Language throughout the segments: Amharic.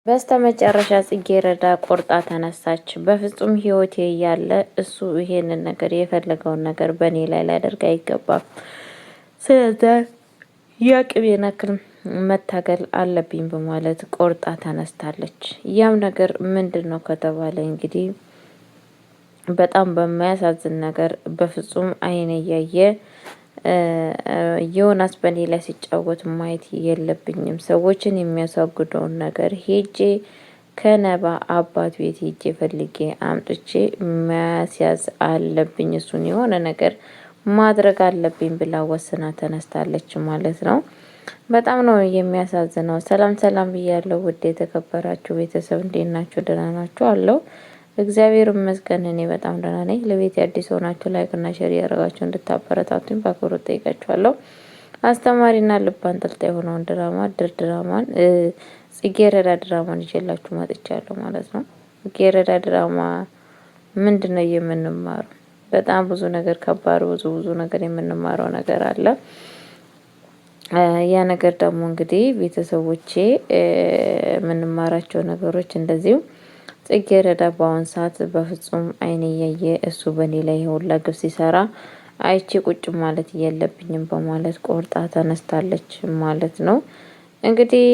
በስተመጨረሻ ጽጌረዳ ቆርጣ ተነሳች። በፍጹም ህይወቴ እያለ እሱ ይሄንን ነገር የፈለገውን ነገር በእኔ ላይ ሊያደርግ አይገባም። ስለዚህ የአቅሜን ያክል መታገል አለብኝ በማለት ቆርጣ ተነስታለች። ያም ነገር ምንድን ነው ከተባለ እንግዲህ በጣም በማያሳዝን ነገር በፍጹም አይኔ እያየ ዮናስ በእኔ ላይ ሲጫወት ማየት የለብኝም። ሰዎችን የሚያሳግደውን ነገር ሄጄ ከነባ አባት ቤት ሄጄ ፈልጌ አምጥቼ ማስያዝ አለብኝ። እሱን የሆነ ነገር ማድረግ አለብኝ ብላ ወስና ተነስታለች ማለት ነው። በጣም ነው የሚያሳዝነው። ሰላም ሰላም ብያለሁ ውድ የተከበራችሁ ቤተሰብ እንዴት ናችሁ? ደህና ናችሁ? አለው እግዚአብሔር ይመስገን እኔ በጣም ደህና ነኝ። ለቤት አዲስ ሆናችሁ ላይክ እና ሼር ያደረጋችሁ እንድታበረታቱኝ በአክብሮት ጠይቃችኋለሁ። አስተማሪና ልብ አንጠልጣይ የሆነውን ድራማን ጽጌረዳ ድራማን ይዤላችሁ መጥቻለሁ ማለት ነው። ጽጌረዳ ድራማ ምንድነው የምንማረው? በጣም ብዙ ነገር ከባድ ብዙ ነገር የምንማረው ነገር አለ። ያ ነገር ደግሞ እንግዲህ ቤተሰቦቼ የምንማራቸው ነገሮች እንደዚሁ ጽጌረዳ በአሁን ሰዓት በፍጹም አይኔ እያየ እሱ በእኔ ላይ ሁላ ግብ ሲሰራ አይቼ ቁጭ ማለት የለብኝም በማለት ቆርጣ ተነስታለች ማለት ነው። እንግዲህ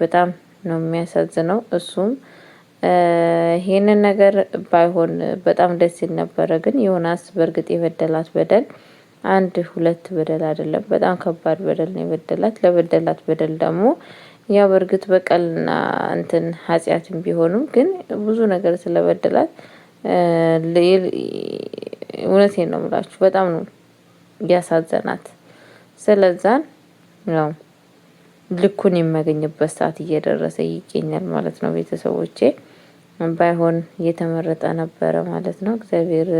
በጣም ነው የሚያሳዝነው። እሱም ይሄንን ነገር ባይሆን በጣም ደስ ይል ነበረ። ግን ዮናስ በእርግጥ የበደላት በደል አንድ ሁለት በደል አይደለም፣ በጣም ከባድ በደል ነው የበደላት። ለበደላት በደል ደግሞ ያው በእርግጥ በቀልና እንትን ኃጢአትም ቢሆኑም ግን ብዙ ነገር ስለበደላት እውነቴን ነው የምላችሁ በጣም ነው ያሳዘናት። ስለዛን ነው ልኩን የሚያገኝበት ሰዓት እየደረሰ ይገኛል ማለት ነው። ቤተሰቦቼ ባይሆን እየተመረጠ ነበረ ማለት ነው። እግዚአብሔር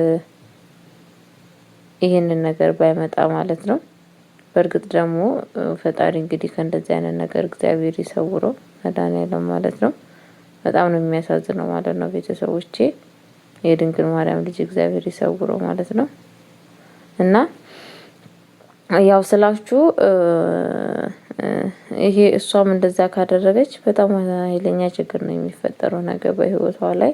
ይሄንን ነገር ባይመጣ ማለት ነው። በእርግጥ ደግሞ ፈጣሪ እንግዲህ ከእንደዚህ አይነት ነገር እግዚአብሔር ይሰውረው መድኃኒዓለም ማለት ነው። በጣም ነው የሚያሳዝነው ማለት ነው። ቤተሰቦቼ የድንግል ማርያም ልጅ እግዚአብሔር ይሰውረው ማለት ነው። እና ያው ስላችሁ ይሄ እሷም እንደዛ ካደረገች በጣም ኃይለኛ ችግር ነው የሚፈጠረው ነገር በህይወቷ ላይ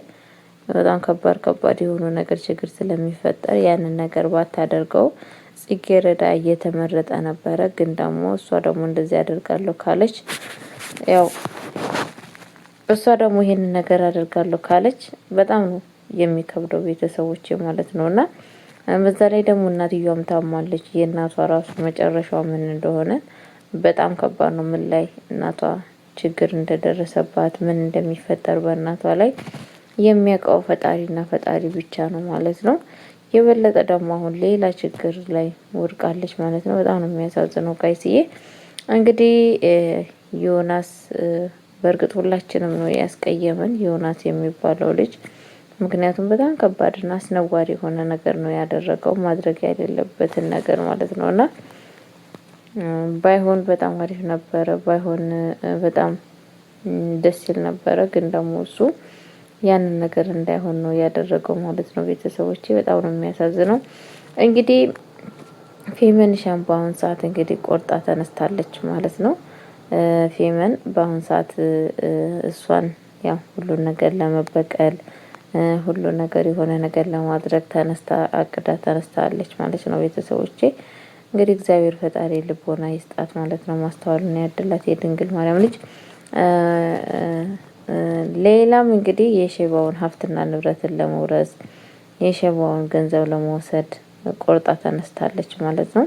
በጣም ከባድ የሆኑ ነገር ችግር ስለሚፈጠር ያንን ነገር ባታደርገው ጽጌረዳ እየተመረጠ ነበረ። ግን ደግሞ እሷ ደግሞ እንደዚህ አደርጋለሁ ካለች ያው እሷ ደግሞ ይሄንን ነገር አደርጋለሁ ካለች በጣም ነው የሚከብደው ቤተሰቦቼ ማለት ነውና በዛ ላይ ደግሞ እናትየዋም ታማለች። የእናቷ ራሱ መጨረሻው ምን እንደሆነ በጣም ከባድ ነው። ምን ላይ እናቷ ችግር እንደደረሰባት ምን እንደሚፈጠር በእናቷ ላይ የሚያውቀው ፈጣሪና ፈጣሪ ብቻ ነው ማለት ነው። የበለጠ ደግሞ አሁን ሌላ ችግር ላይ ወድቃለች ማለት ነው። በጣም ነው የሚያሳዝነው። ጋይስዬ እንግዲህ ዮናስ በእርግጥ ሁላችንም ነው ያስቀየመን ዮናስ የሚባለው ልጅ። ምክንያቱም በጣም ከባድና አስነዋሪ የሆነ ነገር ነው ያደረገው፣ ማድረግ የሌለበትን ነገር ማለት ነውና ባይሆን በጣም አሪፍ ነበረ። ባይሆን በጣም ደስ ይል ነበረ። ግን ደግሞ እሱ ያንን ነገር እንዳይሆን ነው ያደረገው ማለት ነው። ቤተሰቦቼ በጣም ነው የሚያሳዝነው። እንግዲህ ፌመንሻን በአሁን ሰዓት እንግዲህ ቆርጣ ተነስታለች ማለት ነው። ፌመን በአሁን ሰዓት እሷን ያው ሁሉን ነገር ለመበቀል ሁሉን ነገር የሆነ ነገር ለማድረግ አቅዳ ተነስታለች ማለት ነው። ቤተሰቦቼ እንግዲህ እግዚአብሔር ፈጣሪ ልቦና ይስጣት ማለት ነው። ማስተዋሉን ያድላት የድንግል ማርያም ልጅ። ሌላም እንግዲህ የሼባውን ሀብትና ንብረትን ለመውረስ የሼባውን ገንዘብ ለመውሰድ ቆርጣ ተነስታለች ማለት ነው።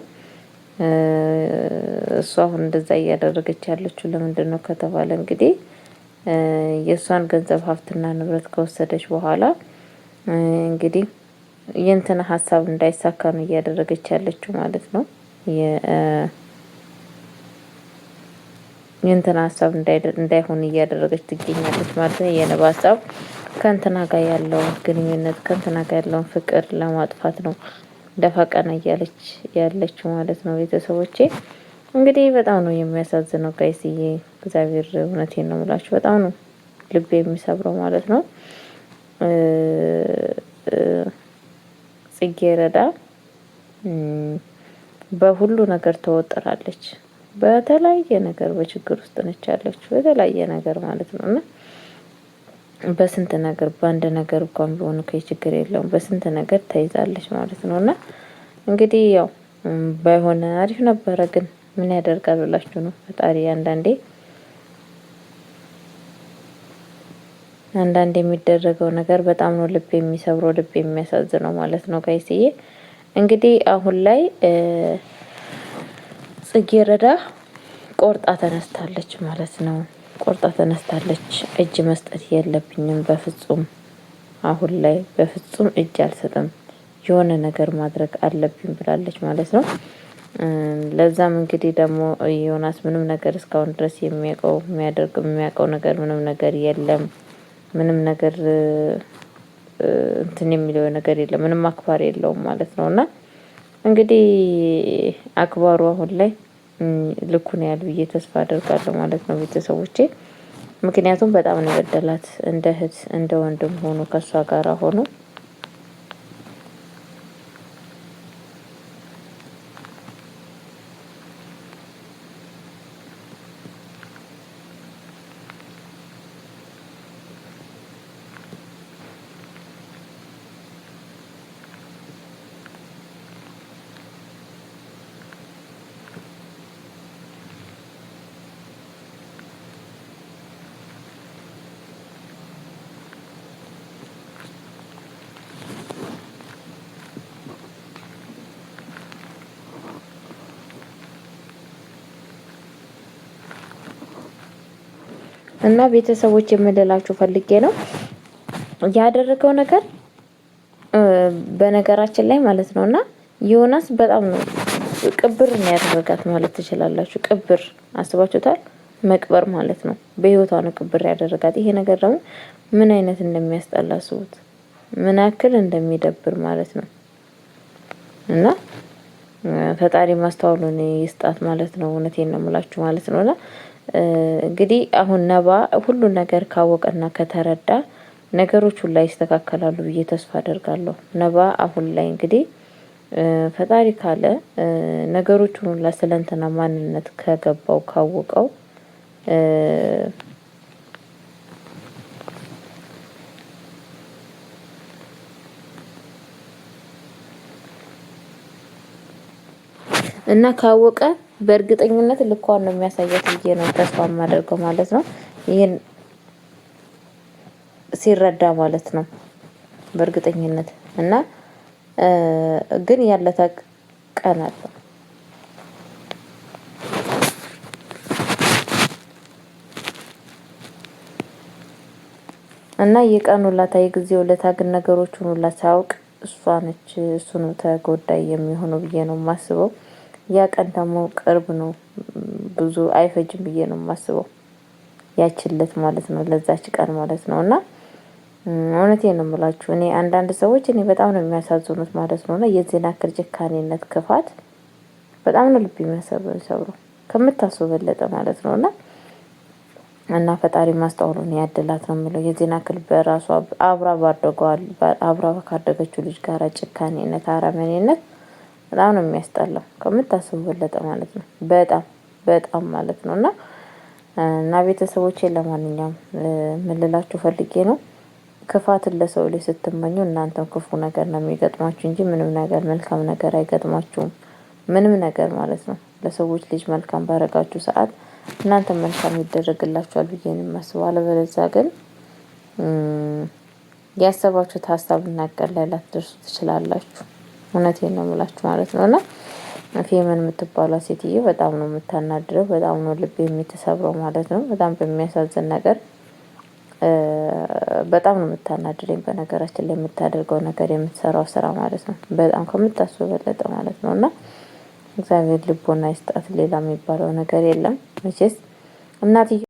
እሷ አሁን እንደዛ እያደረገች ያለችው ለምንድነው ከተባለ እንግዲህ የእሷን ገንዘብ ሀብትና ንብረት ከወሰደች በኋላ እንግዲህ የእንትና ሀሳብ እንዳይሳካ ነው እያደረገች ያለችው ማለት ነው። የእንትና ሀሳብ እንዳይሆን እያደረገች ትገኛለች ማለት ነው። የነባ ሀሳብ ከእንትና ጋር ያለውን ግንኙነት ከእንትና ጋር ያለውን ፍቅር ለማጥፋት ነው ደፋ ቀና እያለች ያለችው ማለት ነው። ቤተሰቦቼ እንግዲህ በጣም ነው የሚያሳዝነው ጋይስዬ። እግዚአብሔር እውነቴን ነው የምላችሁ በጣም ነው ልብ የሚሰብረው ማለት ነው። ጽጌረዳ በሁሉ ነገር ተወጥራለች። በተለያየ ነገር በችግር ውስጥ ነች ያለችው፣ በተለያየ ነገር ማለት ነው። እና በስንት ነገር በአንድ ነገር እንኳን ቢሆን ችግር የለውም፣ በስንት ነገር ተይዛለች ማለት ነው። እና እንግዲህ ያው ባይሆን አሪፍ ነበረ፣ ግን ምን ያደርጋል ብላችሁ ነው። ፈጣሪ አንዳንዴ የሚደረገው ነገር በጣም ነው ልብ የሚሰብረው፣ ልብ የሚያሳዝነው ማለት ነው ጋይስዬ። እንግዲህ አሁን ላይ ጽጌረዳ ቆርጣ ተነስታለች ማለት ነው። ቆርጣ ተነስታለች። እጅ መስጠት የለብኝም በፍጹም፣ አሁን ላይ በፍጹም እጅ አልሰጥም፣ የሆነ ነገር ማድረግ አለብኝ ብላለች ማለት ነው። ለዛም እንግዲህ ደግሞ ዮናስ ምንም ነገር እስካሁን ድረስ የሚያውቀው ነገር ምንም ነገር የለም። ምንም ነገር እንትን የሚለው ነገር የለም። ምንም አክባሪ የለውም ማለት ነው። እና እንግዲህ አክባሩ አሁን ላይ ልኩን ያህል ብዬ ተስፋ አደርጋለሁ ማለት ነው ቤተሰቦቼ። ምክንያቱም በጣም ነው የበደላት፣ እንደ እህት እንደ ወንድም ሆኖ ከሷ ጋር ሆኖ እና ቤተሰቦች የምልላችሁ ፈልጌ ነው ያደረገው ነገር በነገራችን ላይ ማለት ነው። እና ዮናስ በጣም ነው ቅብር ነው ያደረጋት ማለት ትችላላችሁ። ቅብር አስባችሁታል? መቅበር ማለት ነው። በህይወቷ ነው ቅብር ያደረጋት። ይሄ ነገር ደግሞ ምን አይነት እንደሚያስጠላ አስቡት፣ ምን ያክል እንደሚደብር ማለት ነው። እና ፈጣሪ ማስተዋሉን ይስጣት ማለት ነው። እውነቴን ነው የምላችሁ ማለት ነውና እንግዲህ አሁን ነባ ሁሉን ነገር ካወቀና ከተረዳ ነገሮች ሁሉ ይስተካከላሉ ብዬ ተስፋ አደርጋለሁ። ነባ አሁን ላይ እንግዲህ ፈጣሪ ካለ ነገሮቹን ሁሉ ስለንተና ማንነት ከገባው ካወቀው እና ካወቀ በእርግጠኝነት ልኳን ነው የሚያሳያት ብዬ ነው ተስፋ የማደርገው ማለት ነው። ይሄን ሲረዳ ማለት ነው በእርግጠኝነት እና ግን ያለታ ቀን አለ እና የቀኑ ላታ የጊዜው ለታ ግን ነገሮችን ሁሉ ሳያውቅ እሷ ነች እሱ ነው ተጎዳይ የሚሆነው ብዬ ነው የማስበው። ያ ቀን ደግሞ ቅርብ ነው፣ ብዙ አይፈጅም ብዬ ነው የማስበው። ያችለት ማለት ነው ለዛች ቀን ማለት ነው። እና እውነቴን ነው የምላችሁ እኔ አንዳንድ ሰዎች እኔ በጣም ነው የሚያሳዝኑት ማለት ነው። እና የዚህን ያክል ጭካኔነት ክፋት በጣም ነው ልብ የሚሰብረው ከምታስቡ በለጠ ማለት ነው። እና ፈጣሪ ማስተዋሉን ያድላት ነው የምለው። የዚህን ያክል በራሷ አብራ ካደገችው ልጅ ጋር ጭካኔነት፣ አረመኔነት በጣም ነው የሚያስጠላው ከምታስቡ በለጠ ማለት ነው። በጣም በጣም ማለት ነው። እና ቤተሰቦቼን ለማንኛውም ምን ልላችሁ ፈልጌ ነው፣ ክፋትን ለሰው ልጅ ስትመኙ እናንተም ክፉ ነገር ነው የሚገጥማችሁ እንጂ ምንም ነገር መልካም ነገር አይገጥማችሁም። ምንም ነገር ማለት ነው። ለሰዎች ልጅ መልካም ባረጋችሁ ሰዓት እናንተ መልካም ይደረግላችኋል ብዬ ነው የማስበው። አለበለዚያ ግን ያሰባችሁት ሀሳብና እቅድ ላይ ላትደርሱ ትችላላችሁ። እውነቴን ነው የምላችሁ ማለት ነው። እና ፌመን የምትባለው ሴትዮ በጣም ነው የምታናድረው፣ በጣም ነው ልብ የምትሰብረው ማለት ነው። በጣም በሚያሳዝን ነገር በጣም ነው የምታናድረኝ። በነገራችን ላይ የምታደርገው ነገር የምትሰራው ስራ ማለት ነው በጣም ከምታስቡ በለጠ ማለት ነው። እና እግዚአብሔር ልቦና ይስጣት። ሌላ የሚባለው ነገር የለም መቼስ እናትዬ